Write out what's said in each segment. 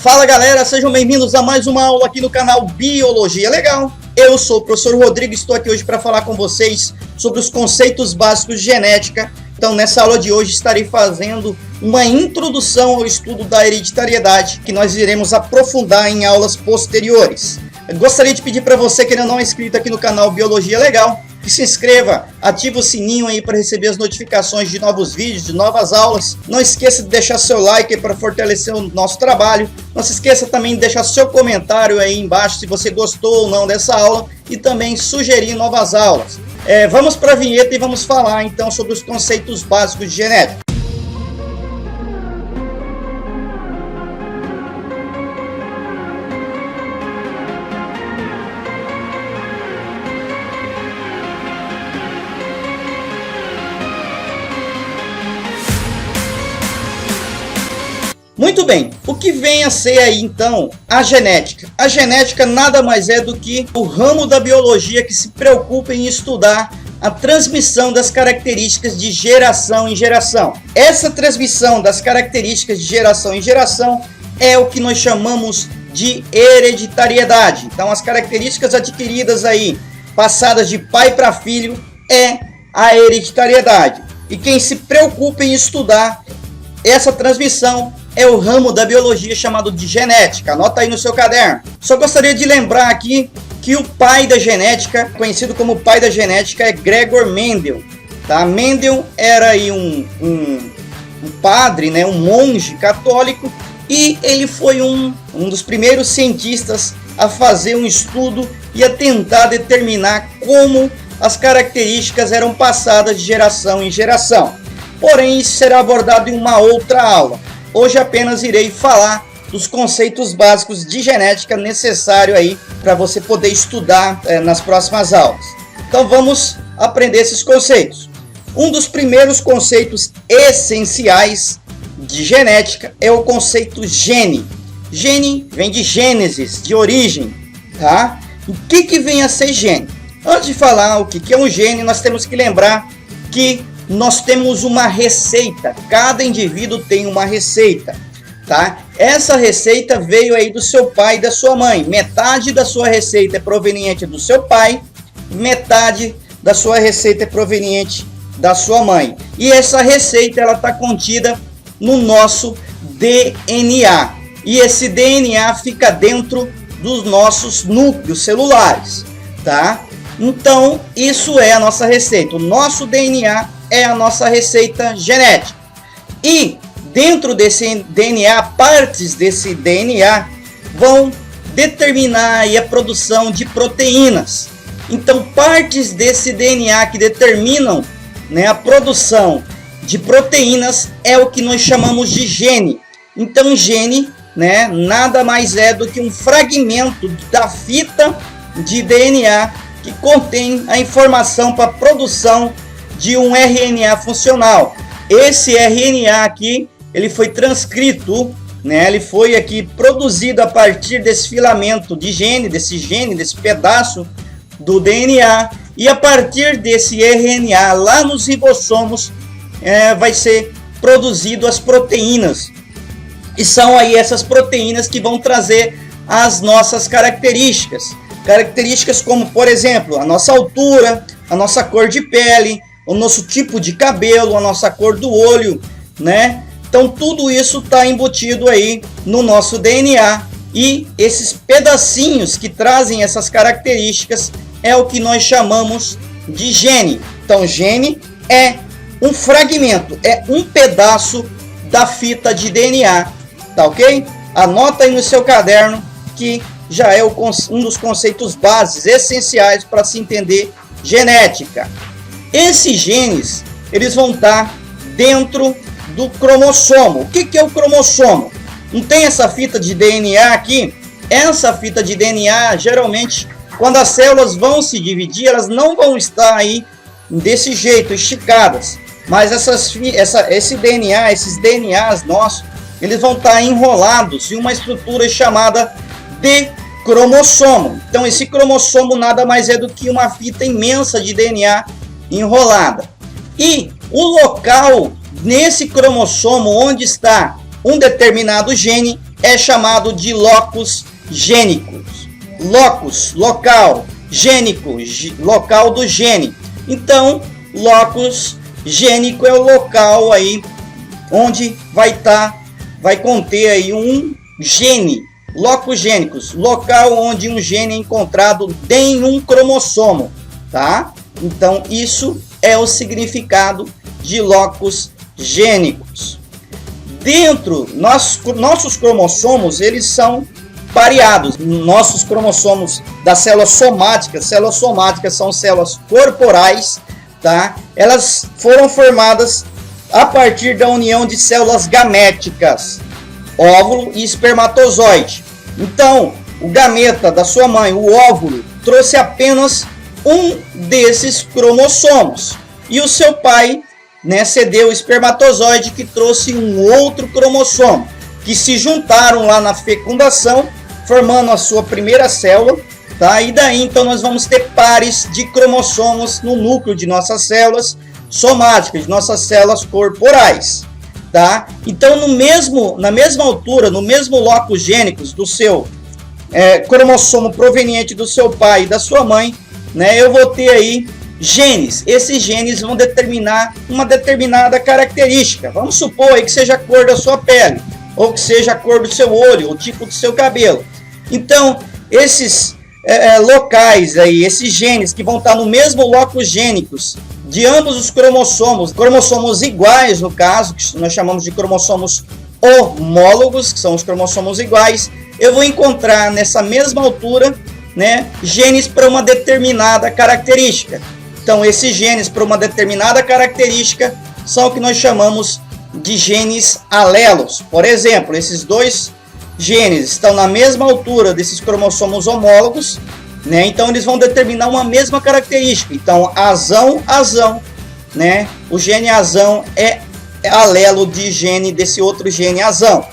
Fala galera, sejam bem-vindos a mais uma aula aqui no canal Biologia Legal. Eu sou o professor Rodrigo e estou aqui hoje para falar com vocês sobre os conceitos básicos de genética. Então nessa aula de hoje estarei fazendo uma introdução ao estudo da hereditariedade, que nós iremos aprofundar em aulas posteriores. Eu gostaria de pedir para você que ainda não é inscrito aqui no canal Biologia Legal, que se inscreva, ative o sininho aí para receber as notificações de novos vídeos, de novas aulas. Não esqueça de deixar seu like para fortalecer o nosso trabalho. Não se esqueça também de deixar seu comentário aí embaixo se você gostou ou não dessa aula e também sugerir novas aulas. Vamos para a vinheta e vamos falar então sobre os conceitos básicos de genética. Muito bem, o que vem a ser aí então a genética? A genética nada mais é do que o ramo da biologia que se preocupa em estudar a transmissão das características de geração em geração. Essa transmissão das características de geração em geração é o que nós chamamos de hereditariedade. Então as características adquiridas aí, passadas de pai para filho, é a hereditariedade. E quem se preocupa em estudar essa transmissão é o ramo da biologia chamado de genética. Anota aí no seu caderno. Só gostaria de lembrar aqui que o pai da genética, conhecido como pai da genética, é Gregor Mendel. Tá? Mendel era aí um padre, né? Um monge católico, e ele foi um dos primeiros cientistas a fazer um estudo e a tentar determinar como as características eram passadas de geração em geração. Porém, isso será abordado em uma outra aula. Hoje apenas irei falar dos conceitos básicos de genética necessário aí para você poder estudar nas próximas aulas. Então vamos aprender esses conceitos. Um dos primeiros conceitos essenciais de genética é o conceito gene. Gene vem de gênesis, de origem, tá? O que vem a ser gene? Antes de falar o que é um gene, nós temos que lembrar que nós temos uma receita, cada indivíduo tem uma receita, tá? Essa receita veio aí do seu pai e da sua mãe. Metade da sua receita é proveniente do seu pai, metade da sua receita é proveniente da sua mãe. E essa receita ela está contida no nosso DNA. E esse DNA fica dentro dos nossos núcleos celulares, tá? Então, isso é a nossa receita. O nosso DNA é a nossa receita genética. E dentro desse DNA, partes desse DNA vão determinar aí a produção de proteínas. Então, partes desse DNA que determinam, né, a produção de proteínas é o que nós chamamos de gene. Então, gene, né, nada mais é do que um fragmento da fita de DNA que contém a informação para a produção de um RNA funcional. Esse RNA aqui, ele foi transcrito, né? Ele foi aqui produzido a partir desse filamento de gene, desse pedaço do DNA, e a partir desse RNA lá nos ribossomos vai ser produzido as proteínas. E são aí essas proteínas que vão trazer as nossas características. Características como, por exemplo, a nossa altura, a nossa cor de pele, o nosso tipo de cabelo, a nossa cor do olho, né? Então tudo isso está embutido aí no nosso DNA, e esses pedacinhos que trazem essas características é o que nós chamamos de gene. Então gene é um fragmento, é um pedaço da fita de DNA, tá ok? Anota aí no seu caderno que já é um dos conceitos básicos essenciais para se entender genética. Esses genes, eles vão estar dentro do cromossomo. O que é o cromossomo? Não tem essa fita de DNA aqui? Essa fita de DNA, geralmente, quando as células vão se dividir, elas não vão estar aí desse jeito, esticadas. Mas esse DNA, esses DNAs nossos, eles vão estar enrolados em uma estrutura chamada de cromossomo. Então esse cromossomo nada mais é do que uma fita imensa de DNA enrolada. E o local nesse cromossomo onde está um determinado gene é chamado de locus gênicos. Locus, local, gênico, local do gene. Então, locus gênico é o local aí onde vai conter aí um gene. Locus gênicos, local onde um gene é encontrado em um cromossomo, tá? Então, isso é o significado de locus gênicos. Dentro, nossos cromossomos, eles são pareados. Nossos cromossomos das células somáticas são células corporais, tá? Elas foram formadas a partir da união de células gaméticas, óvulo e espermatozoide. Então, o gameta da sua mãe, o óvulo, trouxe apenas um desses cromossomos. E o seu pai, né, cedeu o espermatozoide que trouxe um outro cromossomo, que se juntaram lá na fecundação, formando a sua primeira célula, tá? E daí então nós vamos ter pares de cromossomos no núcleo de nossas células somáticas, de nossas células corporais, tá? Então na mesma altura, no mesmo locus gênicos do seu cromossomo proveniente do seu pai e da sua mãe, né, eu vou ter aí genes. Esses genes vão determinar uma determinada característica. Vamos supor aí que seja a cor da sua pele, ou que seja a cor do seu olho, o tipo do seu cabelo. Então, esses locais aí, esses genes que vão estar no mesmo locus gênicos de ambos os cromossomos iguais no caso, que nós chamamos de cromossomos homólogos, que são os cromossomos iguais, eu vou encontrar nessa mesma altura, né, genes para uma determinada característica. Então, esses genes para uma determinada característica são o que nós chamamos de genes alelos. Por exemplo, esses dois genes estão na mesma altura desses cromossomos homólogos, né? Então eles vão determinar uma mesma característica. Então, azão, né? O gene azão é alelo de gene desse outro gene azão.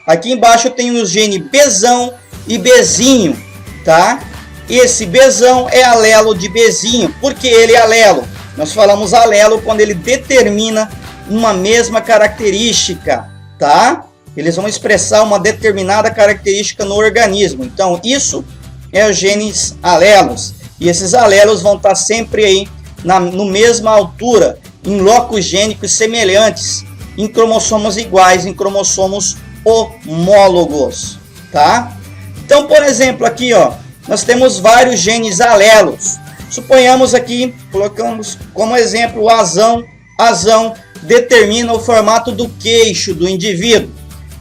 Aqui embaixo eu tenho o gene Bzão e Bzinho, tá? Esse Bzão é alelo de Bzinho. Por que ele é alelo? Nós falamos alelo quando ele determina uma mesma característica, tá? Eles vão expressar uma determinada característica no organismo. Então, isso é os genes alelos. E esses alelos vão estar sempre aí no mesma altura, em locus gênicos semelhantes, em cromossomos iguais, em cromossomos homólogos, tá? Então, por exemplo, aqui, ó, nós temos vários genes alelos. Suponhamos aqui, colocamos como exemplo o azão. Azão determina o formato do queixo do indivíduo.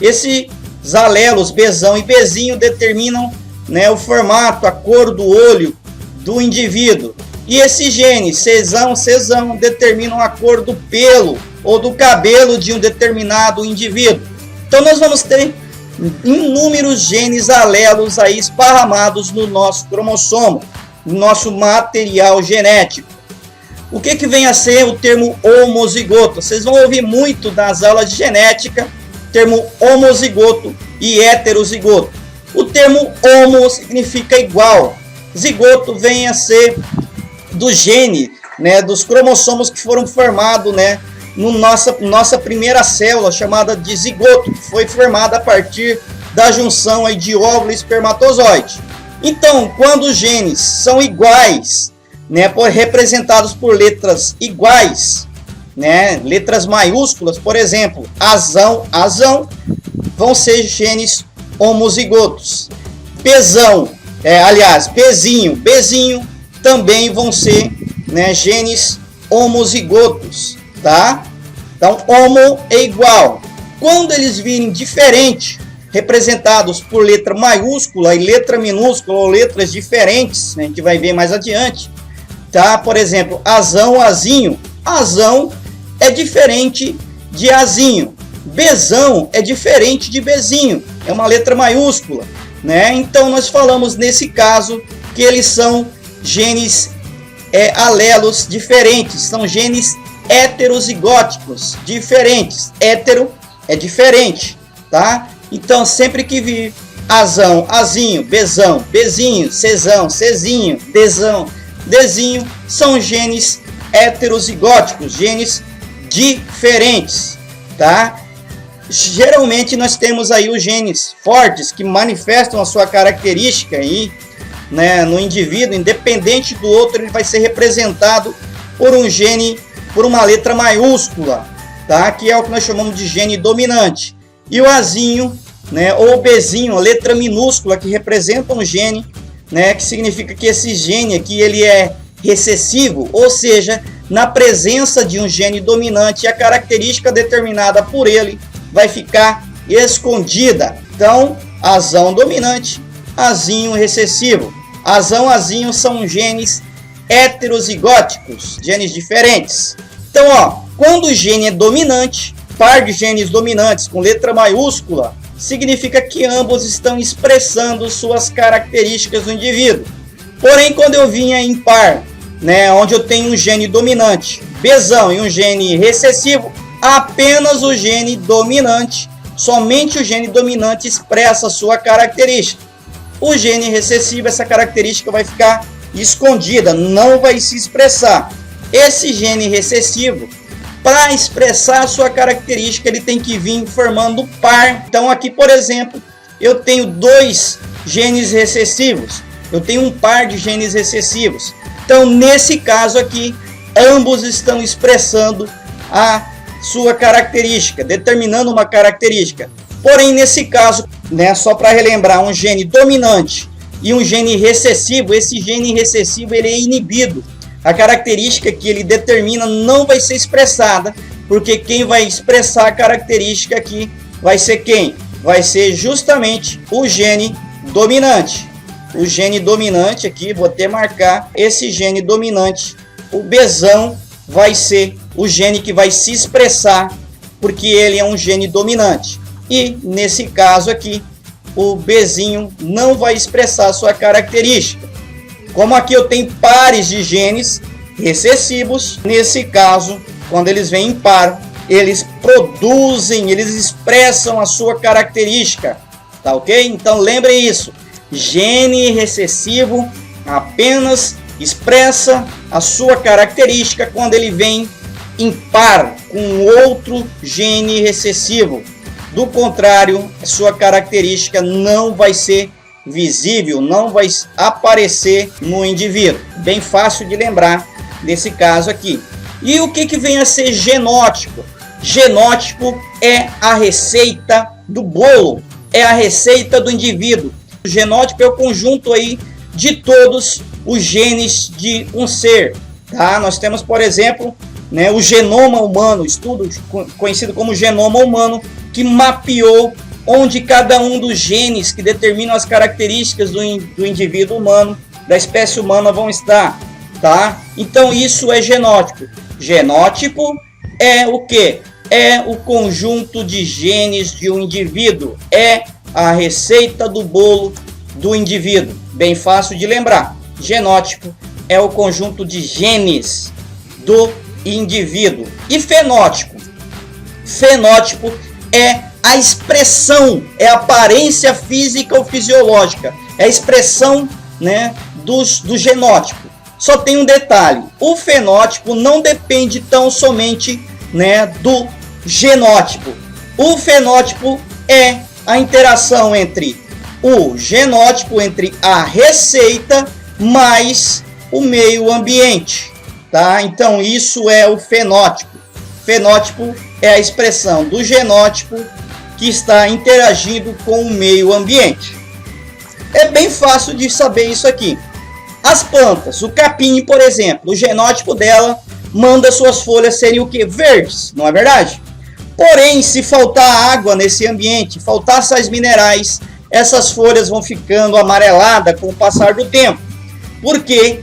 Esses alelos, Bzão e Bzinho, determinam, né, o formato, a cor do olho do indivíduo. E esses genes, Czão, determinam a cor do pelo ou do cabelo de um determinado indivíduo. Então nós vamos ter inúmeros genes alelos aí esparramados no nosso cromossomo, no nosso material genético. O que vem a ser o termo homozigoto? Vocês vão ouvir muito nas aulas de genética, termo homozigoto e heterozigoto. O termo homo significa igual. Zigoto vem a ser do gene, né, dos cromossomos que foram formados, né, no nossa primeira célula, chamada de zigoto, que foi formada a partir da junção aí de óvulo e espermatozoide. Então, quando os genes são iguais, né, representados por letras iguais, né, letras maiúsculas, por exemplo, azão, vão ser genes homozigotos. Pzão, Bzinho, também vão ser, né, genes homozigotos, tá? Então, homo é igual. Quando eles virem diferente, representados por letra maiúscula e letra minúscula, ou letras diferentes, né, a gente vai ver mais adiante, tá? Por exemplo, azão, azinho. Azão é diferente de azinho. Bzão é diferente de Bzinho. É uma letra maiúscula, né? Então nós falamos nesse caso que eles são genes alelos diferentes. São genes heterozigóticos diferentes. Hétero é diferente, tá? Então sempre que vir azão, azinho, Bzão, Bzinho, Czão, Czinho, Dzão, Dzinho, são genes heterozigóticos, genes diferentes, tá? geralmente nós temos aí os genes fortes que manifestam a sua característica aí, né, no indivíduo, independente do outro, ele vai ser representado por um gene, por uma letra maiúscula, tá? Que é o que nós chamamos de gene dominante. E o Azinho, né, ou o Bzinho, a letra minúscula que representa um gene, né, que significa que esse gene aqui ele é recessivo, ou seja, na presença de um gene dominante, a característica determinada por ele vai ficar escondida. Então, Azão dominante, Azinho recessivo. Azão, Azinho são genes heterozigóticos, genes diferentes. Então, ó, quando o gene é dominante, par de genes dominantes com letra maiúscula, significa que ambos estão expressando suas características do indivíduo. Porém, quando eu vinha em par, né, onde eu tenho um gene dominante, Bzão, e um gene recessivo, apenas o gene dominante, somente o gene dominante expressa a sua característica. O gene recessivo, essa característica vai ficar escondida, não vai se expressar. Esse gene recessivo, para expressar a sua característica, ele tem que vir formando par. Então aqui, por exemplo, eu tenho dois genes recessivos. Eu tenho um par de genes recessivos. Então, nesse caso aqui, ambos estão expressando a sua característica, determinando uma característica. Porém, nesse caso, né, só para relembrar, um gene dominante e um gene recessivo, esse gene recessivo ele é inibido. A característica que ele determina não vai ser expressada, porque quem vai expressar a característica aqui vai ser quem? Vai ser justamente o gene dominante. O gene dominante aqui, vou até marcar esse gene dominante. O Bzão vai ser o gene que vai se expressar, porque ele é um gene dominante. E nesse caso aqui, o Bzinho não vai expressar a sua característica. Como aqui eu tenho pares de genes recessivos, nesse caso, quando eles vêm em par, eles produzem, eles expressam a sua característica, tá ok? Então lembrem isso, gene recessivo apenas expressa a sua característica quando ele vem em par com outro gene recessivo. Do contrário, a sua característica não vai ser visível, não vai aparecer no indivíduo. Bem fácil de lembrar nesse caso aqui. E o que vem a ser genótipo? Genótipo é a receita do bolo, é a receita do indivíduo. O genótipo é o conjunto aí de todos os genes de um ser. Tá? Nós temos, por exemplo, né, o genoma humano, estudo conhecido como genoma humano, que mapeou onde cada um dos genes que determinam as características do indivíduo humano, da espécie humana, vão estar. Tá? Então isso é genótipo. Genótipo é o quê? É o conjunto de genes de um indivíduo. É a receita do bolo do indivíduo. Bem fácil de lembrar. Genótipo é o conjunto de genes do indivíduo. E fenótipo? Fenótipo é a expressão, é a aparência física ou fisiológica. É a expressão, né, do genótipo. Só tem um detalhe. O fenótipo não depende tão somente, né, do genótipo. O fenótipo é a interação entre o genótipo, entre a receita, mais o meio ambiente. Tá? Então isso é o fenótipo. Fenótipo é a expressão do genótipo que está interagindo com o meio ambiente. É bem fácil de saber isso aqui. As plantas, o capim, por exemplo, o genótipo dela manda suas folhas serem o que? Verdes, não é verdade? Porém, se faltar água nesse ambiente, faltar sais minerais, essas folhas vão ficando amareladas com o passar do tempo. Porque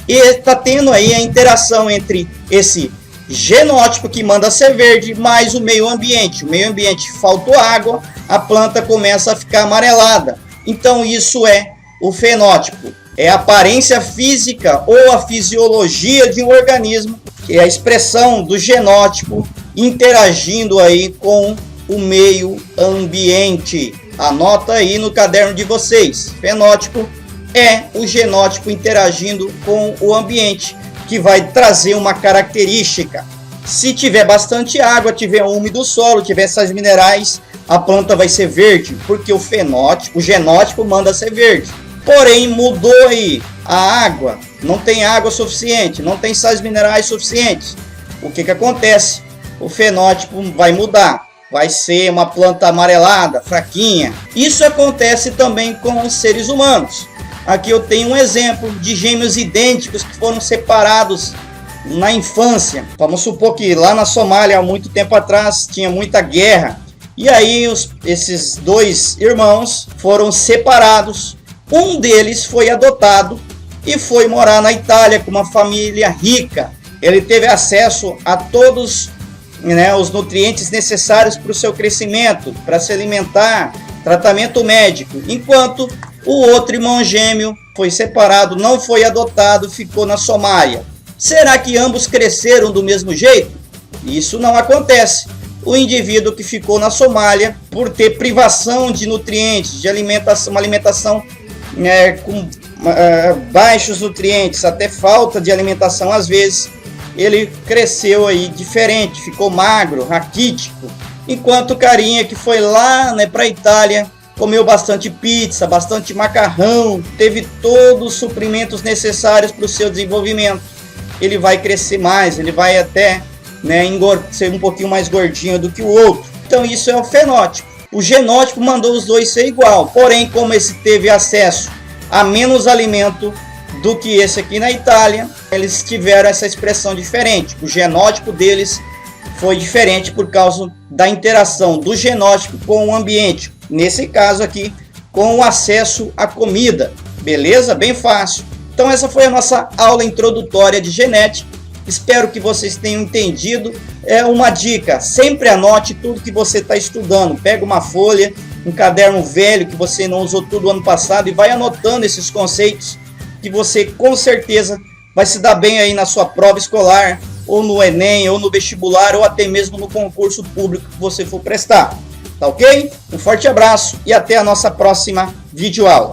está tendo aí a interação entre esse genótipo que manda ser verde mais o meio ambiente. O meio ambiente faltou água, a planta começa a ficar amarelada. Então isso é o fenótipo. É a aparência física ou a fisiologia de um organismo, que é a expressão do genótipo interagindo aí com o meio ambiente. Anota aí no caderno de vocês. Fenótipo é o genótipo interagindo com o ambiente, que vai trazer uma característica. Se tiver bastante água, tiver úmido o solo, tiver sais minerais, a planta vai ser verde, porque o fenótipo, o genótipo manda ser verde. Porém, mudou aí a água, não tem água suficiente, não tem sais minerais suficientes. O que acontece? O fenótipo vai mudar, vai ser uma planta amarelada, fraquinha. Isso acontece também com os seres humanos. Aqui eu tenho um exemplo de gêmeos idênticos que foram separados na infância. Vamos supor que lá na Somália, há muito tempo atrás, tinha muita guerra. E aí esses dois irmãos foram separados. Um deles foi adotado e foi morar na Itália com uma família rica. Ele teve acesso a todos, né, os nutrientes necessários para o seu crescimento, para se alimentar, tratamento médico. Enquanto o outro irmão gêmeo foi separado, não foi adotado, ficou na Somália. Será que ambos cresceram do mesmo jeito? Isso não acontece. O indivíduo que ficou na Somália, por ter privação de nutrientes, de alimentação, uma alimentação com baixos nutrientes, até falta de alimentação às vezes, ele cresceu aí diferente, ficou magro, raquítico. Enquanto o carinha que foi lá, né, para a Itália, comeu bastante pizza, bastante macarrão, teve todos os suprimentos necessários para o seu desenvolvimento. Ele vai crescer mais, ele vai até, né, ser um pouquinho mais gordinho do que o outro. Então isso é o fenótipo. O genótipo mandou os dois ser igual, porém como esse teve acesso a menos alimento do que esse aqui na Itália, eles tiveram essa expressão diferente. O genótipo deles foi diferente por causa da interação do genótipo com o ambiente. Nesse caso aqui, com o acesso à comida. Beleza? Bem fácil. Então essa foi a nossa aula introdutória de genética. Espero que vocês tenham entendido. É uma dica, sempre anote tudo que você está estudando. Pega uma folha, um caderno velho que você não usou tudo ano passado e vai anotando esses conceitos que você com certeza vai se dar bem aí na sua prova escolar, ou no Enem, ou no vestibular, ou até mesmo no concurso público que você for prestar. Tá ok? Um forte abraço e até a nossa próxima videoaula.